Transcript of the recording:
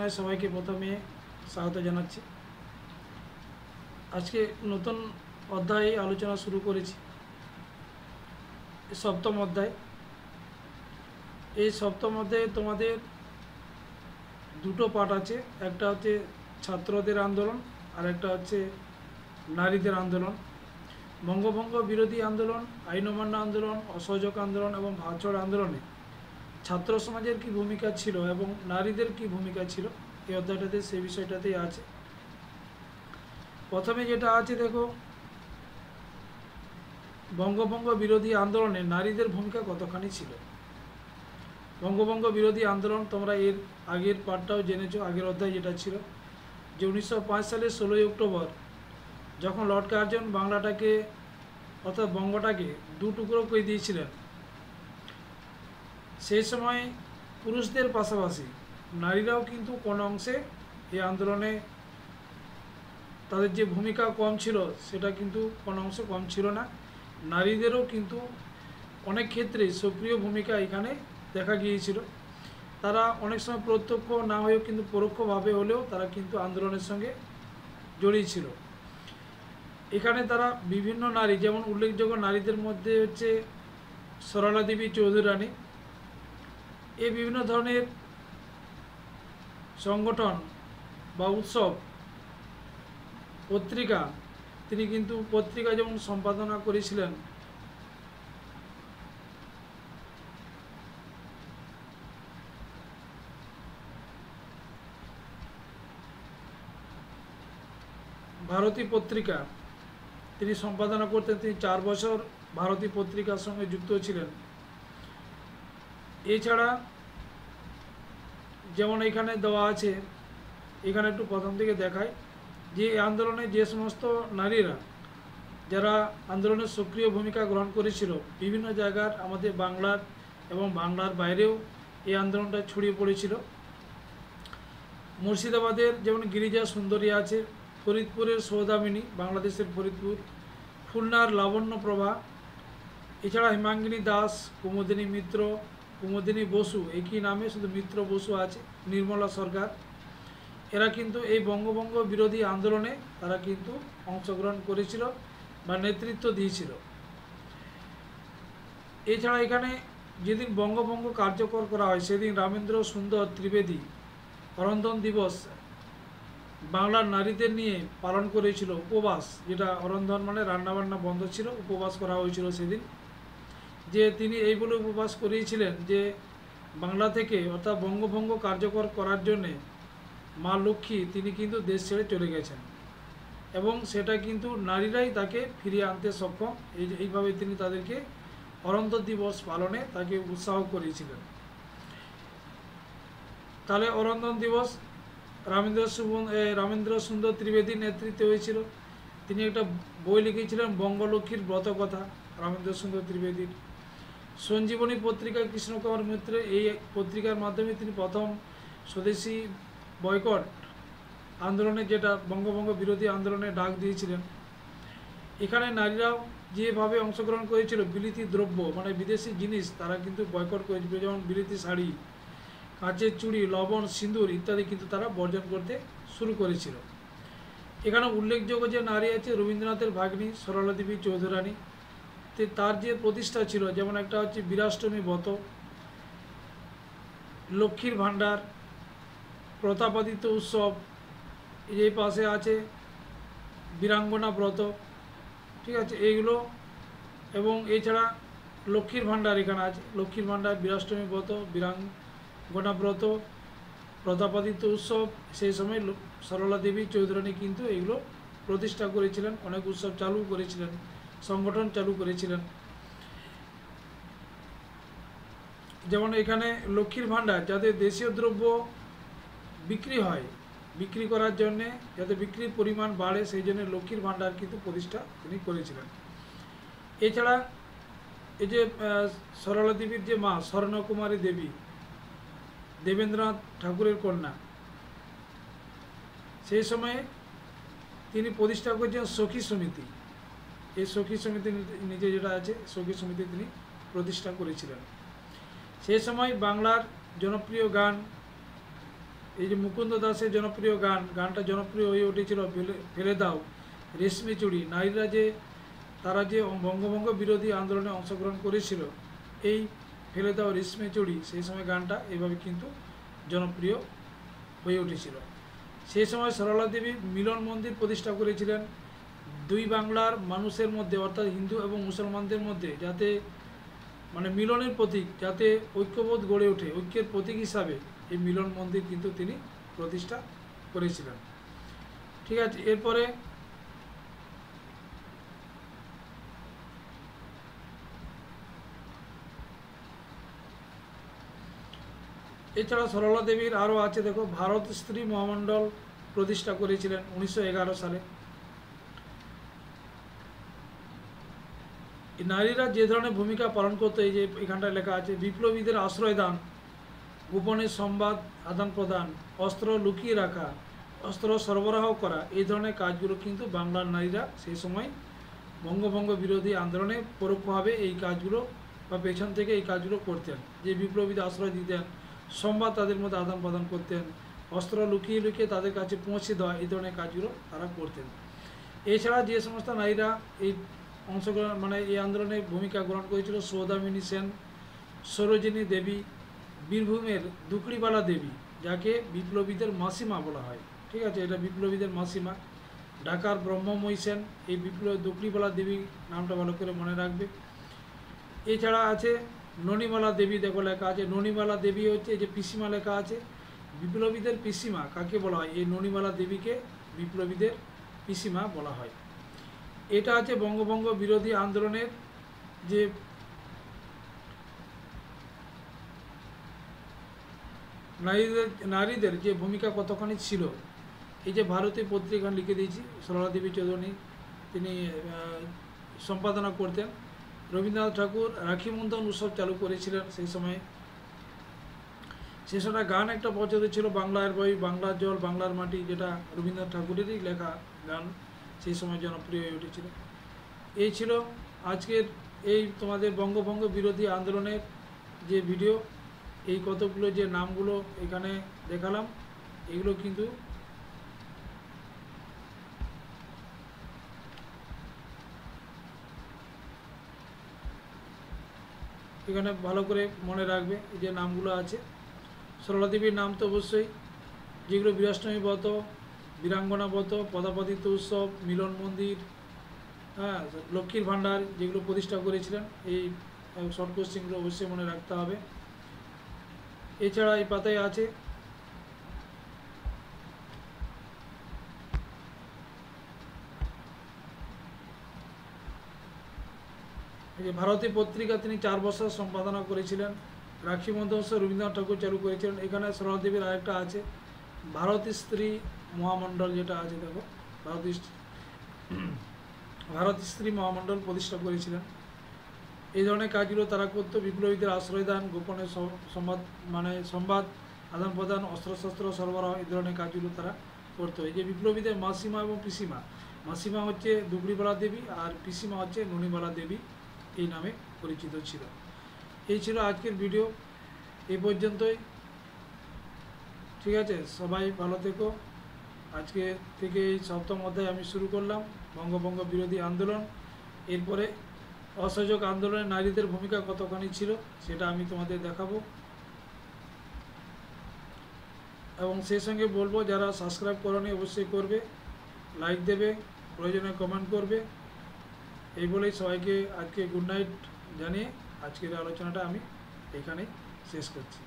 আলোচনায় সবাইকে প্রথমে স্বাগত জানাচ্ছি। আজকে নতুন অধ্যায়ে আলোচনা শুরু করেছি, সপ্তম অধ্যায়। এই সপ্তম অধ্যায়ে তোমাদের দুটো পার্ট আছে, একটা হচ্ছে ছাত্রদের আন্দোলন আর একটা হচ্ছে নারীদের আন্দোলন। বঙ্গভঙ্গ বিরোধী আন্দোলন, আইন অমান্য আন্দোলন, অসহযোগ আন্দোলন এবং ভাষণ আন্দোলনে ছাত্র সমাজের কী ভূমিকা ছিল এবং নারীদের কী ভূমিকা ছিল, এই অধ্যায়টাতে সেই বিষয়টাতেই আছে। প্রথমে যেটা আছে দেখো, বঙ্গভঙ্গ বিরোধী আন্দোলনে নারীদের ভূমিকা কতখানি ছিল। বঙ্গভঙ্গ বিরোধী আন্দোলন তোমরা এর আগের পার্টটাও জেনেছো, আগের অধ্যায় যেটা ছিল যে 1905 সালের 16ই অক্টোবর যখন লর্ড কার্জন বাংলাটাকে অর্থাৎ বঙ্গটাকে দু টুকরো করে দিয়েছিলেন, সেই সময় পুরুষদের পাশাপাশি নারীরাও কিন্তু কোনো অংশে এই আন্দোলনে তাদের যে ভূমিকা কম ছিল সেটা কিন্তু কোনো অংশ কম ছিল না। নারীদেরও কিন্তু অনেক ক্ষেত্রে সক্রিয় ভূমিকা এখানে দেখা গিয়েছিল। তারা অনেক সময় প্রত্যক্ষ না হয়েও কিন্তু পরোক্ষভাবে হলেও তারা কিন্তু আন্দোলনের সঙ্গে জড়িয়ে ছিল। এখানে তারা বিভিন্ন নারী, যেমন উল্লেখযোগ্য নারীদের মধ্যে হচ্ছে সরলা দেবী চৌধুরী রানী, এই বিভিন্ন ধরনের সংগঠন বা উৎসব পত্রিকা, তিনি কিন্তু পত্রিকা যেমন সম্পাদনা করেছিলেন। ভারতী পত্রিকা তিনি সম্পাদনা করতেন, তিনি 4 বছর ভারতী পত্রিকার সঙ্গে যুক্ত ছিলেন। এছাড়া যেমন এখানে দেওয়া আছে, এখানে একটু প্রথম থেকে দেখায় যে এই আন্দোলনে যে সমস্ত নারীরা যারা আন্দোলনের সক্রিয় ভূমিকা গ্রহণ করেছিল, বিভিন্ন জায়গার আমাদের বাংলার এবং বাংলার বাইরেও এই আন্দোলনটা ছড়িয়ে পড়েছিল। মুর্শিদাবাদের যেমন গিরিজা সুন্দরী আছে, ফরিদপুরের সৌদামিনী, বাংলাদেশের ফরিদপুর, খুলনার লাবণ্যপ্রভা, এছাড়া হিমাঙ্গিনী দাস, কুমুদিনী মিত্র, কুমুদিনী বসু, একই নামে শুধু মিত্র বসু আছে, নির্মলা সরকার, এরা কিন্তু এই বঙ্গভঙ্গ বিরোধী আন্দোলনে তারা কিন্তু অংশগ্রহণ করেছিল বা নেতৃত্ব দিয়েছিল। এছাড়া এখানে যেদিন বঙ্গভঙ্গ কার্যকর করা হয় সেদিন রামেন্দ্র সুন্দর ত্রিবেদী অরন্ধন দিবস বাংলার নারীদের নিয়ে পালন করেছিল উপবাস, যেটা অরন্ধন মানে রান্নাবান্না বন্ধ ছিল, উপবাস করা হয়েছিল সেদিন। যে তিনি এই বলে উপবাস করিয়েছিলেন যে বাংলা থেকে অর্থাৎ বঙ্গভঙ্গ কার্যকর করার জন্যে মা লক্ষ্মী তিনি কিন্তু দেশ ছেড়ে চলে গেছেন এবং সেটা কিন্তু নারীরাই তাকে ফিরিয়ে আনতে সক্ষম। এইভাবে তিনি তাদেরকে অরন্ধন দিবস পালনে তাকে উৎসাহ করিয়েছিলেন। তাহলে অরন্ধন দিবস রামেন্দ্র সুন্দর ত্রিবেদীর নেতৃত্বে হয়েছিল। তিনি একটা বই লিখেছিলেন বঙ্গলক্ষ্মীর ব্রতকথা, রামেন্দ্র সুন্দর ত্রিবেদীর। সঞ্জীবনী পত্রিকা কৃষ্ণকুমার মিত্র, এই পত্রিকার মাধ্যমে তিনি প্রথম স্বদেশী বয়কট আন্দোলনে, যেটা বঙ্গভঙ্গ বিরোধী আন্দোলনে ডাক দিয়েছিলেন। এখানে নারীরাও যেভাবে অংশগ্রহণ করেছিল, বিলিতি দ্রব্য মানে বিদেশি জিনিস তারা কিন্তু বয়কট করেছিল, যেমন বিলিতি শাড়ি, কাঁচের চুড়ি, লবণ, সিঁদুর ইত্যাদি কিন্তু তারা বর্জন করতে শুরু করেছিল। এখানে উল্লেখযোগ্য যে নারী আছে রবীন্দ্রনাথের ভাগ্নী সরলা দেবী চৌধুরী রানী, তার যে প্রতিষ্ঠা ছিল, যেমন একটা হচ্ছে বীরাষ্টমী ব্রত, লক্ষ্মীর ভাণ্ডার, প্রতাপাদিত্য উৎসব, এই পাশে আছে বীরাঙ্গনা ব্রত, ঠিক আছে এইগুলো। এবং এছাড়া লক্ষ্মীর ভাণ্ডার এখানে আছে, লক্ষ্মীর ভাণ্ডার, বীরাষ্টমী ব্রত, বীরাঙ্গনা ব্রত, প্রতাপাদিত্য উৎসব, সেই সময় সরলা দেবী চৌধুরানী কিন্তু এগুলো প্রতিষ্ঠা করেছিলেন, অনেক উৎসব চালু করেছিলেন, সংগঠন চালু করেছিলেন। যেমন এখানে লক্ষ্মীর ভাণ্ডার, যাতে দেশীয় দ্রব্য বিক্রি হয়, বিক্রি করার জন্যে যাতে বিক্রির পরিমাণ বাড়ে সেই জন্য লক্ষ্মীর ভাণ্ডার কিন্তু প্রতিষ্ঠা তিনি করেছিলেন। এছাড়া এই যে সরলা দেবীর যে মা স্বর্ণকুমারী দেবী, দেবেন্দ্রনাথ ঠাকুরের কন্যা, সেই সময়ে তিনি প্রতিষ্ঠা করেছেন সখী সমিতি। এই সখী সমিতি নিজে যেটা আছে সখী সমিতি তিনি প্রতিষ্ঠা করেছিলেন। সেই সময় বাংলার জনপ্রিয় গান এই যে মুকুন্দ দাসের জনপ্রিয় গানটা জনপ্রিয় হয়ে উঠেছিল ফেলে দাও রেশমি চুড়ি। নারীরা যে তারা যে বঙ্গভঙ্গ বিরোধী আন্দোলনে অংশগ্রহণ করেছিল, এই ফেলে দাও রেশমি চুড়ি, সেই সময় গানটা এভাবে কিন্তু জনপ্রিয় হয়ে উঠেছিল। সেই সময় সরলা দেবী মিলন মন্দির প্রতিষ্ঠা করেছিলেন দুই বাংলার মানুষের মধ্যে, অর্থাৎ হিন্দু এবং মুসলমানদের মধ্যে, যাতে মানে মিলনের প্রতীক, যাতে ঐক্যবোধ গড়ে ওঠে, ঐক্যের প্রতীক হিসাবে এই মিলন মন্দির কিন্তু তিনি প্রতিষ্ঠা করেছিলেন। ঠিক আছে, এরপরে এছাড়া সরলা দেবীর আরও আছে, দেখো ভারত স্ত্রী মহামণ্ডল প্রতিষ্ঠা করেছিলেন 1911 সালে। নারীরা যে ধরনের ভূমিকা পালন করতো, এই যে এখানটায় লেখা আছে, বিপ্লবীদের আশ্রয় দান, গোপনে সংবাদ আদান প্রদান, অস্ত্র লুকিয়ে রাখা, অস্ত্র সরবরাহ করা, এই ধরনের কাজগুলো কিন্তু বাংলার নারীরা সেই সময় বঙ্গভঙ্গ বিরোধী আন্দোলনে পরোক্ষভাবে এই কাজগুলো বা পেছন থেকে এই কাজগুলো করতেন। যে বিপ্লবীদের আশ্রয় দিতেন, সংবাদ তাদের মধ্যে আদান প্রদান করতেন, অস্ত্র লুকিয়ে লুকিয়ে তাদের কাছে পৌঁছে দেওয়া, এই ধরনের কাজগুলো তারা করতেন। এছাড়া যে সমস্ত নারীরা এই অংশগ্রহণ মানে এই আন্দোলনে ভূমিকা গ্রহণ করেছিল, সৌদামিনী সেন, সরোজিনী দেবী, বীরভূমের দুকড়িবালা দেবী, যাকে বিপ্লবীদের মাসিমা বলা হয়। ঠিক আছে, এটা বিপ্লবীদের মাসিমা। ঢাকার ব্রহ্মময়ী সেন, এই দুকড়িবালা দেবী নামটা ভালো করে মনে রাখবে। এছাড়া আছে ননিমালা দেবী, দেখো লেখা আছে, ননিমালা দেবী হচ্ছে এই যে পিসিমা লেখা আছে, বিপ্লবীদের পিসিমা কাকে বলা হয়, এই ননিমালা দেবীকে বিপ্লবীদের পিসিমা বলা হয়। এটা আছে বঙ্গভঙ্গ বিরোধী আন্দোলনের যে নারীদের যে ভূমিকা কতখানি ছিল, এই যে ভারতীয় পত্রিকা লিখে দিয়েছি, সরলা দেবী চৌধুরী তিনি সম্পাদনা করতেন। রবীন্দ্রনাথ ঠাকুর রাখি বন্ধন উৎসব চালু করেছিলেন সেই সময়। সে সময় গান একটা প্রচলিত ছিল, বাংলার বই, বাংলার জল, বাংলার মাটি, যেটা রবীন্দ্রনাথ ঠাকুরেরই লেখা গান, সেই সময় জনপ্রিয় হয়ে উঠেছিল। এই ছিল আজকের এই তোমাদের বঙ্গভঙ্গ বিরোধী আন্দোলনের যে ভিডিও। এই কতগুলো যে নামগুলো এখানে দেখালাম, এগুলো কিন্তু এখানে ভালো করে মনে রাখবে। এই যে নামগুলো আছে, সরলা দেবীর নাম তো অবশ্যই, যেগুলো বীরাষ্টমী ব্রত, বীরাঙ্গনা ব্রত, পদাপতিত উৎসব, মিলন মন্দির, হ্যাঁ, লক্ষ্মীর ভাণ্ডার, যেগুলো প্রতিষ্ঠা করেছিলেন, এই শর্ট কোশ্চেনগুলো অবশ্যই মনে রাখতে হবে। এছাড়া এই পাতায় আছে এই যে ভারতী পত্রিকা তিনি 4 বছর সম্পাদনা করেছিলেন। রাখি বন্ধন রবীন্দ্রনাথ ঠাকুর চালু করেছিলেন। এখানে সরলা দেবীর আরেকটা আছে, ভারত স্ত্রী মহামণ্ডল, যেটা আছে দেখো, ভারত স্ত্রী মহামণ্ডল প্রতিষ্ঠা করেছিলেন। এই ধরনের কাজগুলো তারা করতো, বিপ্লবীদের আশ্রয় দান, গোপনে সংবাদ আদান প্রদান, অস্ত্রশস্ত্র সরবরাহ, এই ধরনের কাজগুলো তারা করতো। এই যে বিপ্লবীদের মাসিমা এবং পিসিমা, মাসিমা হচ্ছে দুকড়িবালা দেবী আর পিসিমা হচ্ছে ননিবালা দেবী, এই নামে পরিচিত ছিল। এই ছিল আজকের ভিডিও, এই পর্যন্তই। ঠিক আছে, সবাই ভালো থেকো। আজকে থেকে এই 7ম অধ্যায় আমি শুরু করলাম, বঙ্গভঙ্গ বিরোধী আন্দোলন। এরপরে অসহযোগ আন্দোলনে নারীদের ভূমিকা কতখানি ছিল সেটা আমি তোমাদের দেখাবো। এবং সেই সঙ্গে বলবো, যারা সাবস্ক্রাইব করোনি অবশ্যই করবে, লাইক দেবে, প্রয়োজনে কমেন্ট করবে। এই বলেই সবাইকে আজকে গুড নাইট জানিয়ে আজকের আলোচনাটা আমি এখানেই শেষ করছি।